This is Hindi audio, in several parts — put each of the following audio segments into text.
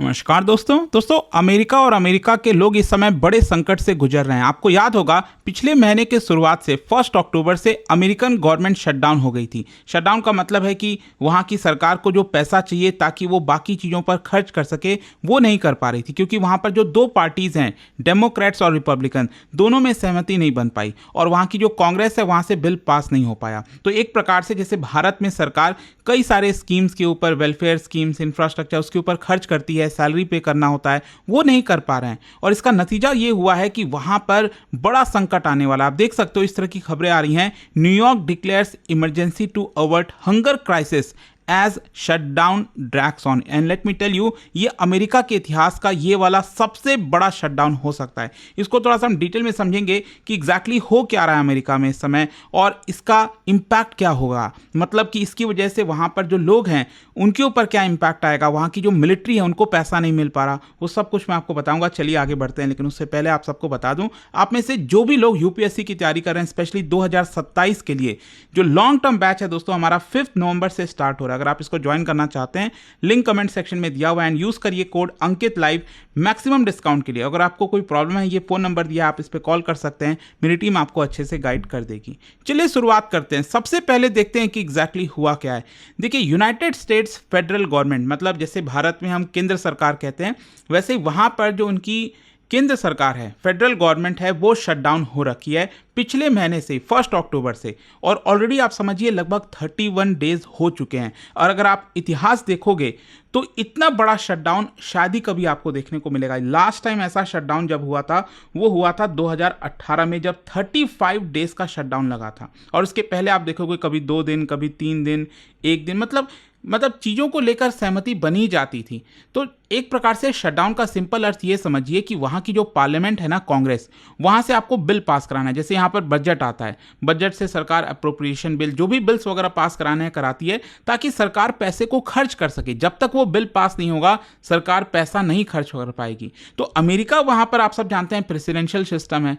नमस्कार दोस्तों अमेरिका और अमेरिका के लोग इस समय बड़े संकट से गुजर रहे हैं। आपको याद होगा पिछले महीने के शुरुआत से 1 अक्टूबर से अमेरिकन गवर्नमेंट शटडाउन हो गई थी। शटडाउन का मतलब है कि वहां की सरकार को जो पैसा चाहिए ताकि वो बाकी चीज़ों पर खर्च कर सके वो नहीं कर पा रही थी, क्योंकि वहां पर जो दो पार्टीज हैं, डेमोक्रेट्स और रिपब्लिकन, दोनों में सहमति नहीं बन पाई और वहां की जो कांग्रेस है वहां से बिल पास नहीं हो पाया। तो एक प्रकार से जैसे भारत में सरकार कई सारे स्कीम्स के ऊपर, वेलफेयर स्कीम्स, इंफ्रास्ट्रक्चर, उसके ऊपर खर्च करती है, सैलरी पे करना होता है, वो नहीं कर पा रहे हैं और इसका नतीजा ये हुआ है कि वहां पर बड़ा संकट आने वाला। आप देख सकते हो इस तरह की खबरें आ रही हैं। New York declares emergency to avert hunger crisis as shutdown drags on. And let me tell you, ये अमेरिका के इतिहास का ये वाला सबसे बड़ा शटडाउन हो सकता है। इसको थोड़ा सा हम डिटेल में समझेंगे कि एग्जैक्टली हो क्या रहा है अमेरिका में इस समय और इसका इम्पैक्ट क्या होगा। मतलब कि इसकी वजह से वहाँ पर जो लोग हैं उनके ऊपर क्या इम्पैक्ट आएगा, वहाँ की जो मिलिट्री है उनको पैसा नहीं मिल पा रहा, वो सब कुछ मैं आपको बताऊंगा। चलिए आगे बढ़ते हैं, लेकिन उससे पहले आप सबको बता दूं, आप में से जो भी लोग यूपीएससी की तैयारी कर रहे हैं, स्पेशली 2027 के लिए जो लॉन्ग टर्म बैच है दोस्तों, हमारा 5 नवंबर से स्टार्ट हो रहा है। अगर आप इसको ज्वाइन करना चाहते हैं, लिंक कमेंट सेक्शन में दिया हुआ है एंड यूज करिए कोड अंकित लाइव मैक्सिमम डिस्काउंट के लिए। अगर आपको कोई प्रॉब्लम है, ये फोन नंबर दिया, आप इस पर कॉल कर सकते हैं, मेरी टीम आपको अच्छे से गाइड कर देगी। चलिए शुरुआत करते हैं। सबसे पहले देखते हैं कि एग्जैक्टली हुआ क्या है। देखिए, यूनाइटेड स्टेट्स फेडरल गवर्नमेंट, मतलब जैसे भारत में हम केंद्र सरकार कहते हैं, वैसे ही वहां पर जो उनकी केंद्र सरकार है, फेडरल गवर्नमेंट है, वो शटडाउन हो रखी है पिछले महीने से, 1 अक्टूबर से, और ऑलरेडी आप समझिए लगभग 31 डेज हो चुके हैं। और अगर आप इतिहास देखोगे तो इतना बड़ा शटडाउन शायद ही कभी आपको देखने को मिलेगा। लास्ट टाइम ऐसा शटडाउन जब हुआ था वो हुआ था 2018 में, जब 35 डेज का शटडाउन लगा था। और उसके पहले आप देखोगे कभी 2 दिन, कभी 3 दिन, 1 दिन, मतलब चीज़ों को लेकर सहमति बनी जाती थी। तो एक प्रकार से शटडाउन का सिंपल अर्थ ये समझिए कि वहाँ की जो पार्लियामेंट है ना, कांग्रेस, वहाँ से आपको बिल पास कराना है। जैसे यहाँ पर बजट आता है, बजट से सरकार अप्रोप्रिएशन बिल, जो भी बिल्स वगैरह पास कराने हैं कराती है, ताकि सरकार पैसे को खर्च कर सके। जब तक वो बिल पास नहीं होगा सरकार पैसा नहीं खर्च कर पाएगी। तो अमेरिका, वहाँ पर आप सब जानते हैं प्रेसिडेंशियल सिस्टम है,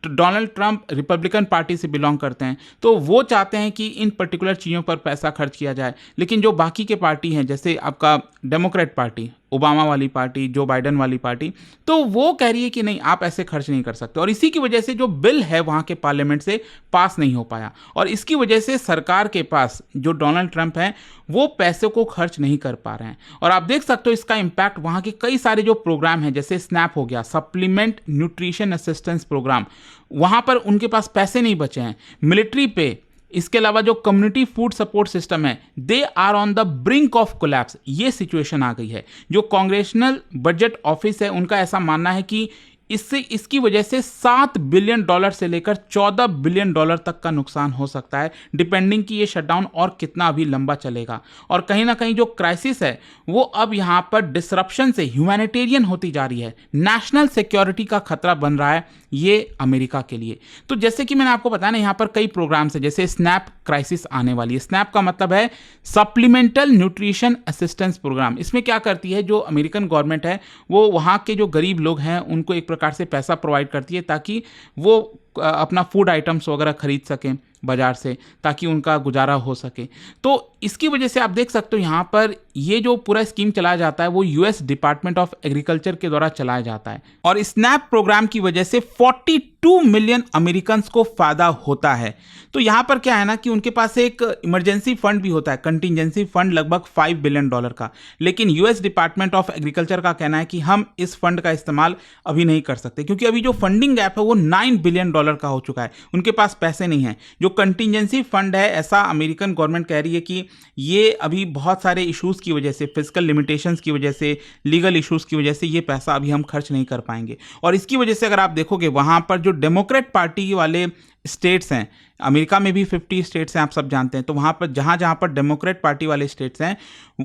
डोनाल्ड ट्रंप रिपब्लिकन पार्टी से बिलोंग करते हैं, तो वो चाहते हैं कि इन पर्टिकुलर चीज़ों पर पैसा खर्च किया जाए। लेकिन जो बाकी के पार्टी हैं, जैसे आपका डेमोक्रेट पार्टी, ओबामा वाली पार्टी, जो बाइडन वाली पार्टी, तो वो कह रही है कि नहीं, आप ऐसे खर्च नहीं कर सकते। और इसी की वजह से जो बिल है वहाँ के पार्लियामेंट से पास नहीं हो पाया और इसकी वजह से सरकार के पास जो डोनाल्ड ट्रंप हैं वो पैसे को खर्च नहीं कर पा रहे हैं। और आप देख सकते हो इसका इम्पैक्ट वहाँ के कई सारे जो प्रोग्राम हैं, जैसे स्नैप हो गया, सप्लीमेंट न्यूट्रिशन असिस्टेंस प्रोग्राम, वहाँ पर उनके पास पैसे नहीं बचे हैं। मिलिट्री पे, इसके अलावा जो कम्युनिटी फूड सपोर्ट सिस्टम है, they are on the brink of collapse, ये सिचुएशन आ गई है। जो कांग्रेशनल बजट ऑफिस है उनका ऐसा मानना है कि इसकी वजह से $7 बिलियन से लेकर $14 बिलियन तक का नुकसान हो सकता है, डिपेंडिंग कि ये शटडाउन और कितना अभी लंबा चलेगा। और कहीं ना कहीं जो क्राइसिस है वो अब यहाँ पर डिसरप्शन से ह्यूमैनिटेरियन होती जा रही है, नेशनल सिक्योरिटी का खतरा बन रहा है ये अमेरिका के लिए। तो जैसे कि मैंने आपको बताया ना, यहाँ पर कई प्रोग्राम्स है, जैसे स्नैप क्राइसिस आने वाली है। स्नैप का मतलब है सप्लीमेंटल न्यूट्रिशन असिस्टेंस प्रोग्राम। इसमें क्या करती है जो अमेरिकन गवर्नमेंट है, वो वहाँ के जो गरीब लोग हैं उनको एक प्रकार से पैसा प्रोवाइड करती है ताकि वो अपना फूड आइटम्स वगैरह खरीद सकें बाजार से, ताकि उनका गुजारा हो सके। तो इसकी वजह से आप देख सकते हो यहाँ पर ये जो पूरा स्कीम चलाया जाता है वो यूएस डिपार्टमेंट ऑफ एग्रीकल्चर के द्वारा चलाया जाता है। और स्नैप प्रोग्राम की वजह से 42 मिलियन अमेरिकन को फायदा होता है। तो यहाँ पर क्या है ना कि उनके पास एक इमरजेंसी फंड भी होता है, कंटिजेंसी फंड, लगभग $5 बिलियन का। लेकिन यूएस डिपार्टमेंट ऑफ एग्रीकल्चर का कहना है कि हम इस फंड का इस्तेमाल अभी नहीं कर सकते, क्योंकि अभी जो फंडिंग गैप है वो $9 बिलियन का हो चुका है, उनके पास पैसे नहीं है। जो कंटिजेंसी फंड है, ऐसा अमेरिकन गवर्नमेंट कह रही है कि ये अभी बहुत सारे इश्यूज की वजह से, फिजिकल लिमिटेशंस की वजह से, लीगल इश्यूज की वजह से ये पैसा अभी हम खर्च नहीं कर पाएंगे। और इसकी वजह से अगर आप देखोगे वहां पर जो डेमोक्रेट पार्टी वाले स्टेट्स हैं, अमेरिका में भी 50 स्टेट्स हैं, आप सब जानते हैं, तो वहाँ पर जहाँ पर डेमोक्रेट पार्टी वाले स्टेट्स हैं,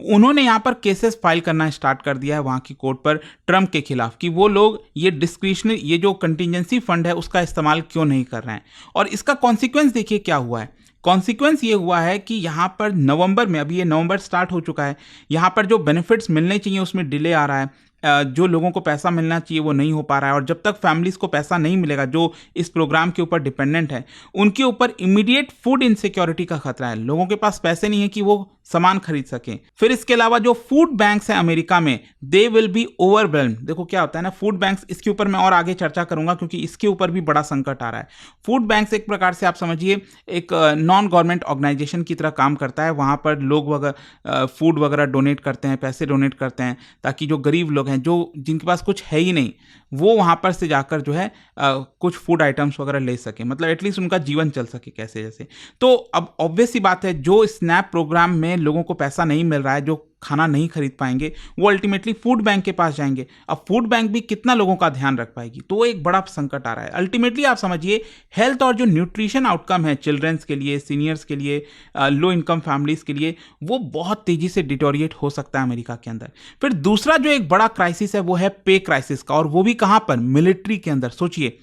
उन्होंने यहाँ पर केसेस फाइल करना स्टार्ट कर दिया है वहाँ की कोर्ट पर ट्रंप के खिलाफ, कि वो लोग ये डिस्क्रिशनरी, ये जो कंटिजेंसी फंड है उसका इस्तेमाल क्यों नहीं कर रहे हैं। और इसका कॉन्सिक्वेंस देखिए क्या हुआ है। कॉन्सिक्वेंस ये हुआ है कि यहाँ पर नवंबर में, अभी ये नवंबर स्टार्ट हो चुका है, यहाँ पर जो बेनिफिट्स मिलने चाहिए उसमें डिले आ रहा है। जो लोगों को पैसा मिलना चाहिए वो नहीं हो पा रहा है, और जब तक फैमिलीज को पैसा नहीं मिलेगा जो इस प्रोग्राम के ऊपर डिपेंडेंट है, उनके ऊपर इमीडिएट फूड इनसिक्योरिटी का खतरा है। लोगों के पास पैसे नहीं है कि वो सामान खरीद सकें। फिर इसके अलावा जो फूड बैंक्स हैं अमेरिका में, दे विल बी ओवरवेल्म्ड। देखो क्या होता है ना, फूड बैंक्स, इसके ऊपर मैं और आगे चर्चा करूंगा क्योंकि इसके ऊपर भी बड़ा संकट आ रहा है। फूड बैंक्स एक प्रकार से आप समझिए एक नॉन गवर्नमेंट ऑर्गेनाइजेशन की तरह काम करता है। वहां पर लोग वगैरह फूड वगैरह डोनेट करते हैं, पैसे डोनेट करते हैं, ताकि जो गरीब लोग हैं, जो जिनके पास कुछ है ही नहीं, वो वहां पर से जाकर जो है कुछ फूड आइटम्स वगैरह ले सके, मतलब एटलीस्ट उनका जीवन चल सके कैसे जैसे। तो अब ऑब्वियस सी बात है, जो स्नैप प्रोग्राम में लोगों को पैसा नहीं मिल रहा है, जो खाना नहीं खरीद पाएंगे, वो अल्टीमेटली फूड बैंक के पास जाएंगे। अब फूड बैंक भी कितना लोगों का ध्यान रख पाएगी, तो एक बड़ा संकट आ रहा है। अल्टीमेटली आप समझिए हेल्थ और जो न्यूट्रिशन आउटकम है चिल्ड्रंस के लिए, सीनियर्स के लिए, लो इनकम फैमिलीज के लिए, वो बहुत तेजी से डिटोरिएट हो सकता है अमेरिका के अंदर। फिर दूसरा जो एक बड़ा क्राइसिस है वो है पे क्राइसिस का, और वो भी कहां पर, मिलिट्री के अंदर। सोचिए,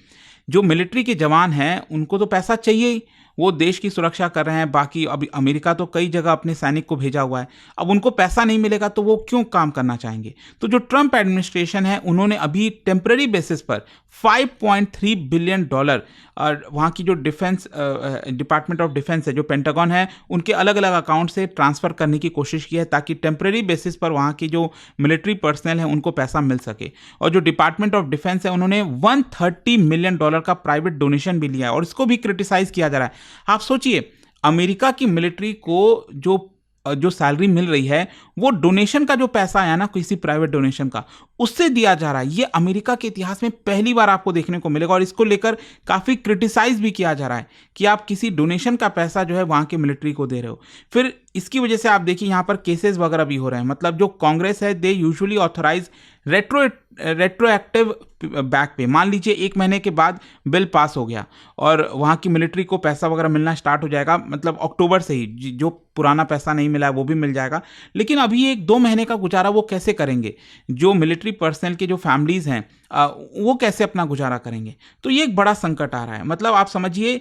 जो मिलिट्री के जवान हैं उनको तो पैसा चाहिए ही, वो देश की सुरक्षा कर रहे हैं। बाकी अभी अमेरिका तो कई जगह अपने सैनिक को भेजा हुआ है, अब उनको पैसा नहीं मिलेगा तो वो क्यों काम करना चाहेंगे। तो जो ट्रंप एडमिनिस्ट्रेशन है, उन्होंने अभी टेम्पररी बेसिस पर $5.3 बिलियन और वहाँ की जो डिफेंस डिपार्टमेंट ऑफ डिफेंस है, जो पेंटागन है, उनके अलग अलग अकाउंट से ट्रांसफ़र करने की कोशिश की है, ताकि टेम्पररी बेसिस पर वहाँ की जो मिलिट्री पर्सनल है उनको पैसा मिल सके। और जो डिपार्टमेंट ऑफ डिफेंस है, उन्होंने $130 मिलियन का प्राइवेट डोनेशन भी लिया है, और इसको भी क्रिटिसाइज किया जा रहा है। आप सोचिए, अमेरिका की मिलिट्री को जो सैलरी मिल रही है, वो डोनेशन का जो पैसा आया ना, किसी प्राइवेट डोनेशन का, उससे दिया जा रहा है। ये अमेरिका के इतिहास में पहली बार आपको देखने को मिलेगा, और इसको लेकर काफी क्रिटिसाइज भी किया जा रहा है कि आप किसी डोनेशन का पैसा जो है वहां के मिलिट्री को दे रहे हो। फिर इसकी वजह से आप देखिए यहां पर केसेस वगैरह भी हो रहे हैं। मतलब जो कांग्रेस है, they usually authorize retroactive back pay. मान लीजिए 1 महीने के बाद बिल पास हो गया और वहाँ की मिलिट्री को पैसा वगैरह मिलना स्टार्ट हो जाएगा, मतलब अक्टूबर से ही जो पुराना पैसा नहीं मिला है वो भी मिल जाएगा। लेकिन अभी 1-2 महीने का गुजारा वो कैसे करेंगे, जो मिलिट्री पर्सनल के जो फैमिलीज हैं वो कैसे अपना गुजारा करेंगे। तो ये एक बड़ा संकट आ रहा है। मतलब आप समझिए,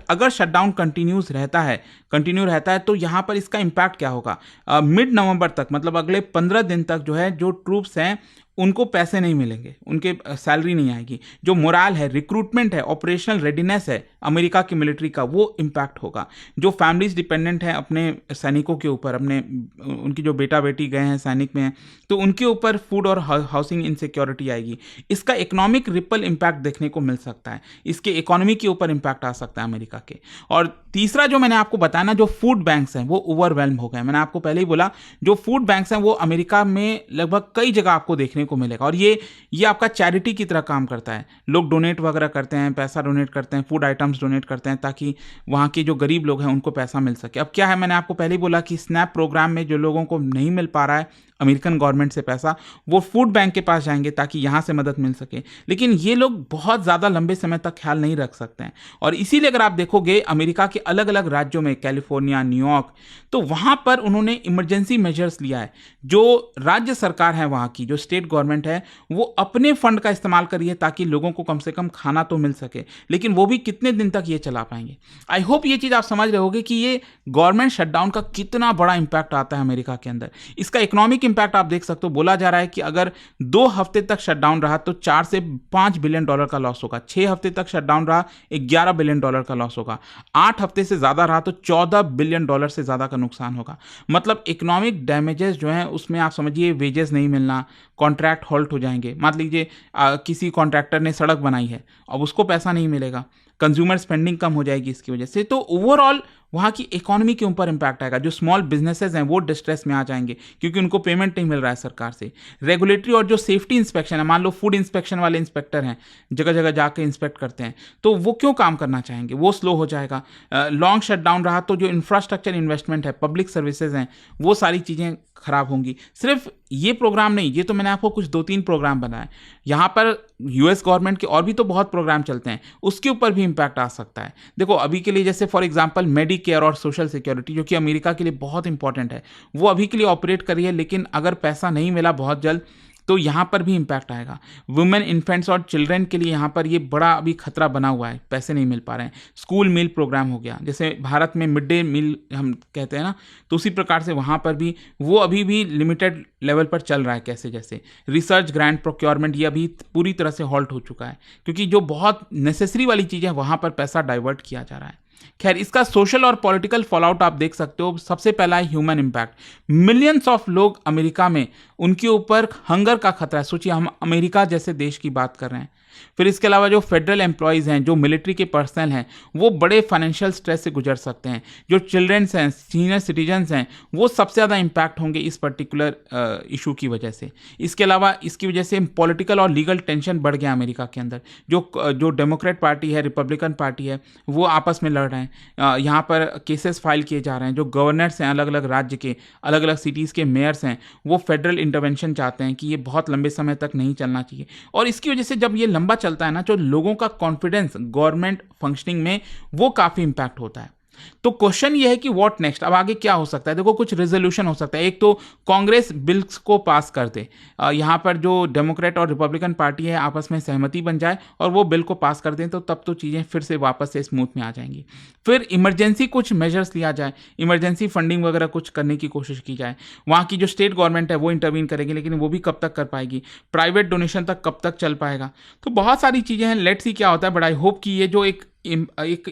अगर शटडाउन कंटिन्यू रहता है तो यहाँ पर इसका इम्पैक्ट क्या होगा। मिड नवंबर तक, मतलब अगले 15 दिन तक जो है, जो ट्रूप्स हैं उनको पैसे नहीं मिलेंगे, उनके सैलरी नहीं आएगी। जो मोराल है, रिक्रूटमेंट है, ऑपरेशनल रेडीनेस है अमेरिका की मिलिट्री का, वो इम्पैक्ट होगा। जो फैमिलीज डिपेंडेंट हैं अपने सैनिकों के ऊपर, उनकी जो बेटा बेटी गए हैं सैनिक में, तो उनके ऊपर फूड और हाउसिंग इनसिक्योरिटी आएगी। इसका इकोनॉमिक रिपल इम्पैक्ट देखने को मिल सकता है, इसके इकोनॉमी के ऊपर इम्पैक्ट आ सकता है अमेरिका के। और तीसरा जो मैंने आपको बताया ना, जो फूड बैंक्स हैं वो ओवरवेल्म हो गए। मैंने आपको पहले ही बोला, जो फूड बैंक्स हैं वो अमेरिका में लगभग कई जगह आपको देखने को मिलेगा, और ये आपका चैरिटी की तरह काम करता है। लोग डोनेट वगैरह करते हैं, पैसा डोनेट करते हैं, फूड आइटम्स डोनेट करते हैं, ताकि वहाँ के जो गरीब लोग हैं उनको पैसा मिल सके। अब क्या है, मैंने आपको पहले ही बोला कि स्नैप प्रोग्राम में जो लोगों को नहीं मिल पा रहा है अमेरिकन गवर्नमेंट से पैसा, वो फूड बैंक के पास जाएंगे ताकि यहाँ से मदद मिल सके। लेकिन ये लोग बहुत ज़्यादा लंबे समय तक ख्याल नहीं रख सकते हैं, और इसीलिए अगर आप देखोगे अमेरिका के अलग अलग राज्यों में, कैलिफोर्निया, न्यूयॉर्क, तो वहाँ पर उन्होंने इमरजेंसी मेजर्स लिया है। जो राज्य सरकार है वहाँ की, जो स्टेट गवर्नमेंट है, वो अपने फंड का इस्तेमाल करिए ताकि लोगों को कम से कम खाना तो मिल सके। लेकिन वो भी कितने दिन तक ये चला पाएंगे। आई होप ये चीज़ आप समझ रहे होगे कि ये गवर्नमेंट शटडाउन का कितना बड़ा इंपैक्ट आता है अमेरिका के अंदर। इसका इकोनॉमिक इंपैक्ट आप देख सकते हो। बोला जा रहा है कि अगर 2 हफ्ते तक शटडाउन रहा तो $4 से $5 बिलियन का लॉस होगा। 6 हफ्ते तक शटडाउन रहा, $11 बिलियन का लॉस होगा। 8 हफ्ते से ज्यादा रहा तो $14 बिलियन से ज्यादा का नुकसान होगा। मतलब इकोनॉमिक डैमेजेस जो हैं उसमें आप समझिए वेजेस नहीं मिलना, कॉन्ट्रैक्ट हॉल्ट हो जाएंगे। मान लीजिए किसी कॉन्ट्रैक्टर ने सड़क बनाई है, अब उसको पैसा नहीं मिलेगा, कंज्यूमर स्पेंडिंग कम हो जाएगी इसकी वजह से। तो ओवरऑल वहाँ की इकोनॉमी के ऊपर इंपैक्ट आएगा। जो स्मॉल बिजनेसेस हैं वो डिस्ट्रेस में आ जाएंगे क्योंकि उनको पेमेंट नहीं मिल रहा है सरकार से। रेगुलेटरी और जो सेफ्टी इंस्पेक्शन है, मान लो फूड इंस्पेक्शन वाले इंस्पेक्टर हैं, जगह जगह जाकर इंस्पेक्ट करते हैं, तो वो क्यों काम करना चाहेंगे, वो स्लो हो जाएगा। लॉन्ग शटडाउन रहा तो जो इंफ्रास्ट्रक्चर इन्वेस्टमेंट है, पब्लिक सर्विसेज हैं, वो सारी चीज़ें खराब होंगी। सिर्फ ये प्रोग्राम नहीं, ये तो मैंने आपको कुछ 2-3 प्रोग्राम बनाए, यहाँ पर यूएस गवर्नमेंट के और भी तो बहुत प्रोग्राम चलते हैं, उसके ऊपर भी इंपैक्ट आ सकता है। देखो अभी के लिए जैसे फॉर एग्जांपल मेडिकेयर और सोशल सिक्योरिटी, जो कि अमेरिका के लिए बहुत इंपॉर्टेंट है, वो अभी के लिए ऑपरेट करी है, लेकिन अगर पैसा नहीं मिला बहुत जल्द तो यहाँ पर भी इम्पैक्ट आएगा। वुमेन, इन्फेंट्स और चिल्ड्रन के लिए यहाँ पर ये बड़ा अभी खतरा बना हुआ है, पैसे नहीं मिल पा रहे हैं। स्कूल मील प्रोग्राम हो गया, जैसे भारत में मिड डे मील हम कहते हैं ना, तो उसी प्रकार से वहाँ पर भी वो अभी भी लिमिटेड लेवल पर चल रहा है कैसे जैसे। रिसर्च ग्रांट प्रोक्योरमेंट ये अभी पूरी तरह से हॉल्ट हो चुका है, क्योंकि जो बहुत नेसेसरी वाली चीज़ें वहाँ पर पैसा डाइवर्ट किया जा रहा है। खैर, इसका सोशल और पॉलिटिकल फॉलआउट आप देख सकते हो। सबसे पहला है ह्यूमन इम्पैक्ट। मिलियंस ऑफ लोग अमेरिका में, उनके ऊपर हंगर का खतरा है। सोचिए, हम अमेरिका जैसे देश की बात कर रहे हैं। फिर इसके अलावा जो फेडरल एम्प्लॉयज़ हैं, जो मिलिट्री के पर्सनल हैं, वो बड़े फाइनेंशियल स्ट्रेस से गुजर सकते हैं। जो चिल्ड्रंस हैं, सीनियर सिटीजन्स हैं, वो सबसे ज़्यादा इम्पैक्ट होंगे इस पर्टिकुलर इशू की वजह से। इसके अलावा इसकी वजह से पॉलिटिकल और लीगल टेंशन बढ़ गया अमेरिका के अंदर। जो डेमोक्रेट पार्टी है, रिपब्लिकन पार्टी है, वो आपस में लड़ रहे हैं। यहाँ पर केसेस फाइल किए जा रहे हैं। जो गवर्नर्स हैं अलग अलग राज्य के, अलग अलग सिटीज़ के मेयर्स हैं, वो फेडरल इंटरवेंशन चाहते हैं कि ये बहुत लंबे समय तक नहीं चलना चाहिए। और इसकी वजह से जब ये लंबा चलता है ना, जो लोगों का कॉन्फिडेंस गवर्नमेंट फंक्शनिंग में, वो काफ़ी इंपैक्ट होता है। तो क्वेश्चन ये है कि व्हाट नेक्स्ट, अब आगे क्या हो सकता है। देखो, कुछ रेजोल्यूशन हो सकता है। एक तो कांग्रेस बिल्स को पास कर दे, यहाँ पर जो डेमोक्रेट और रिपब्लिकन पार्टी है आपस में सहमति बन जाए और वो बिल को पास कर दें, तो तब तो चीज़ें फिर से वापस से स्मूथ में आ जाएंगी। फिर इमरजेंसी कुछ मेजर्स लिया जाए, इमरजेंसी फंडिंग वगैरह कुछ करने की कोशिश की जाए। वहाँ की जो स्टेट गवर्नमेंट है वो इंटरवीन करेगी, लेकिन वो भी कब तक कर पाएगी। प्राइवेट डोनेशन तक कब तक चल पाएगा। तो बहुत सारी चीज़ें हैं, लेट्स सी क्या होता है। बट आई होप कि ये जो एक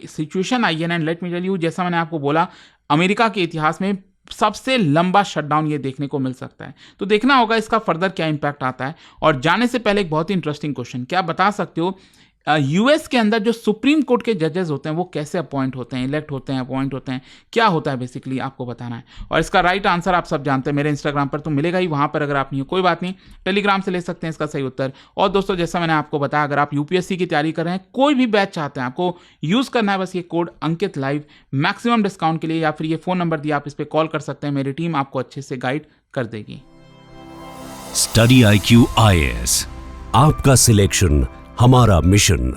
सिचुएशन आई है ना, लेट मी टेल यू, जैसा मैंने आपको बोला, अमेरिका के इतिहास में सबसे लंबा शटडाउन ये देखने को मिल सकता है। तो देखना होगा इसका फर्दर क्या इंपैक्ट आता है। और जाने से पहले एक बहुत ही इंटरेस्टिंग क्वेश्चन, क्या बता सकते हो यूएस के अंदर जो सुप्रीम कोर्ट के जजेस होते हैं वो कैसे अपॉइंट होते हैं, इलेक्ट होते हैं, अपॉइंट होते हैं, क्या होता है बेसिकली, आपको बताना है। और इसका राइट आंसर आप सब जानते हैं, मेरे इंस्टाग्राम पर तो मिलेगा ही, वहाँ पर अगर आप नहीं हो कोई बात नहीं, टेलीग्राम से ले सकते हैं इसका सही उत्तर। और दोस्तों, जैसा मैंने आपको बताया, अगर आप यूपीएससी की तैयारी कर रहे हैं, कोई भी बैच चाहते हैं, आपको यूज़ करना है बस ये कोड अंकित लाइव, मैक्सिमम डिस्काउंट के लिए, या फिर ये फ़ोन नंबर दिया, आप इस पर कॉल कर सकते हैं। मेरी टीम आपको अच्छे से गाइड कर देगी। स्टडी IQ IAS, आपका सिलेक्शन हमारा मिशन।